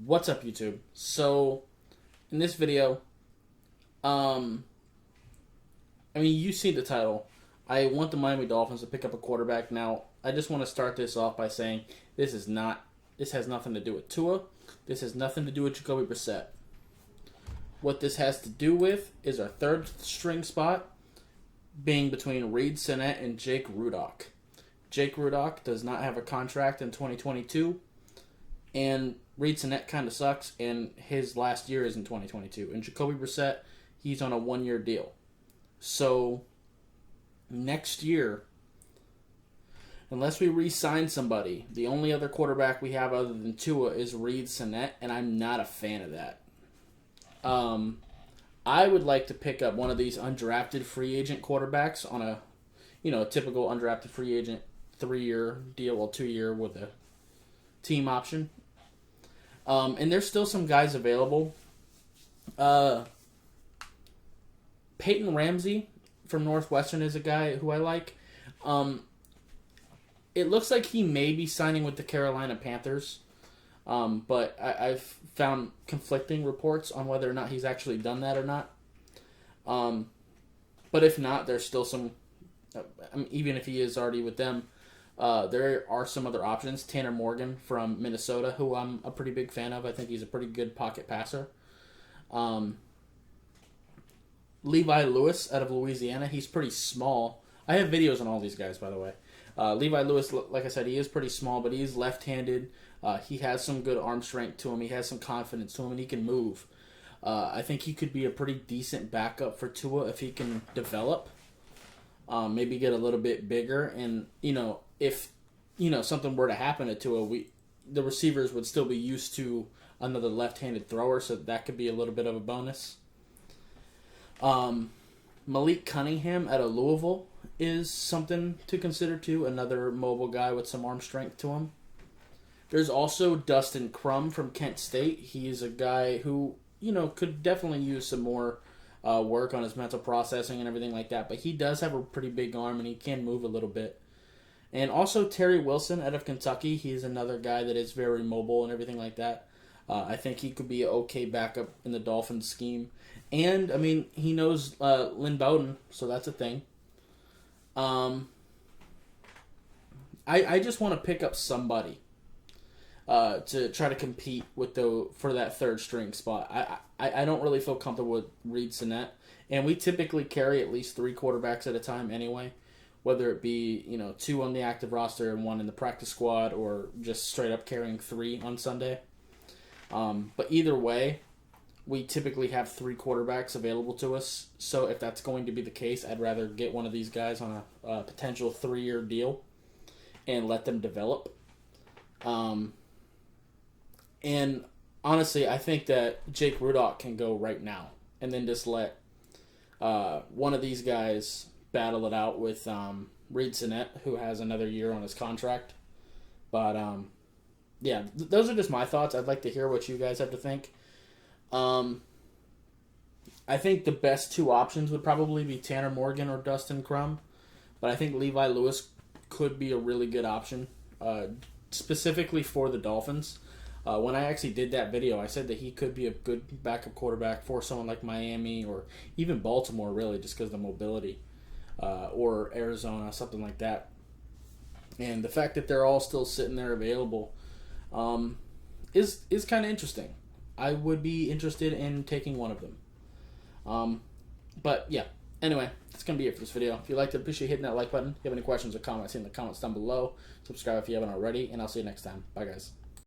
What's up, YouTube? So, in this video, you see the title. I want the Miami Dolphins to pick up a quarterback. Now, I just want to start this off by saying this has nothing to do with Tua. This has nothing to do with Jacoby Brissett. What this has to do with is our third string spot being between Reed Sinnett and Jake Rudock. Jake Rudock does not have a contract in 2022, and Reed Sinnett kind of sucks, and his last year is in 2022. And Jacoby Brissett, he's on a one-year deal. So, next year, unless we re-sign somebody, the only other quarterback we have other than Tua is Reed Sinnett, and I'm not a fan of that. I would like to pick up one of these undrafted free agent quarterbacks on a typical undrafted free agent 3-year deal, or 2-year with a team option. And there's still some guys available. Peyton Ramsey from Northwestern is a guy who I like. It looks like he may be signing with the Carolina Panthers. But I've found conflicting reports on whether or not he's actually done that or not. But if not, there's still some... even if he is already with them, there are some other options. Tanner Morgan from Minnesota, who I'm a pretty big fan of. I think he's a pretty good pocket passer. Levi Lewis out of Louisiana. He's pretty small. I have videos on all these guys, by the way. Levi Lewis, like I said, he is pretty small, but he is left-handed. He has some good arm strength to him. He has some confidence to him, and he can move. I think he could be a pretty decent backup for Tua if he can develop. Maybe get a little bit bigger, and if something were to happen to Tua, the receivers would still be used to another left-handed thrower, so that could be a little bit of a bonus. Malik Cunningham out of Louisville is something to consider too. Another mobile guy with some arm strength to him. There's also Dustin Crum from Kent State. He's a guy who could definitely use some more work on his mental processing and everything like that. But he does have a pretty big arm and he can move a little bit. And also Terry Wilson out of Kentucky. He's another guy that is very mobile and everything like that. I think he could be an okay backup in the Dolphins scheme. And, he knows Lynn Bowden, so that's a thing. I just want to pick up somebody to try to compete with for that third string spot. I don't really feel comfortable with Reed Sinnett. And we typically carry at least 3 quarterbacks at a time anyway. Whether it be, 2 on the active roster and 1 in the practice squad, or just straight up carrying 3 on Sunday. But either way, we typically have 3 quarterbacks available to us. So if that's going to be the case, I'd rather get one of these guys on a potential 3-year deal and let them develop. And honestly, I think that Jake Rudock can go right now, and then just let one of these guys battle it out with Reed Sinnett, who has another year on his contract. But yeah, those are just my thoughts. I'd like to hear what you guys have to think. I think the best 2 options would probably be Tanner Morgan or Dustin Crum, but I think Levi Lewis could be a really good option, specifically for the Dolphins. When I actually did that video, I said that he could be a good backup quarterback for someone like Miami or even Baltimore, really, just because of the mobility, or Arizona, something like that. And the fact that they're all still sitting there available is kind of interesting. I would be interested in taking one of them. But yeah, anyway, that's going to be it for this video. If you liked it, appreciate hitting that like button. If you have any questions or comments, in the comments down below. Subscribe if you haven't already, and I'll see you next time. Bye, guys.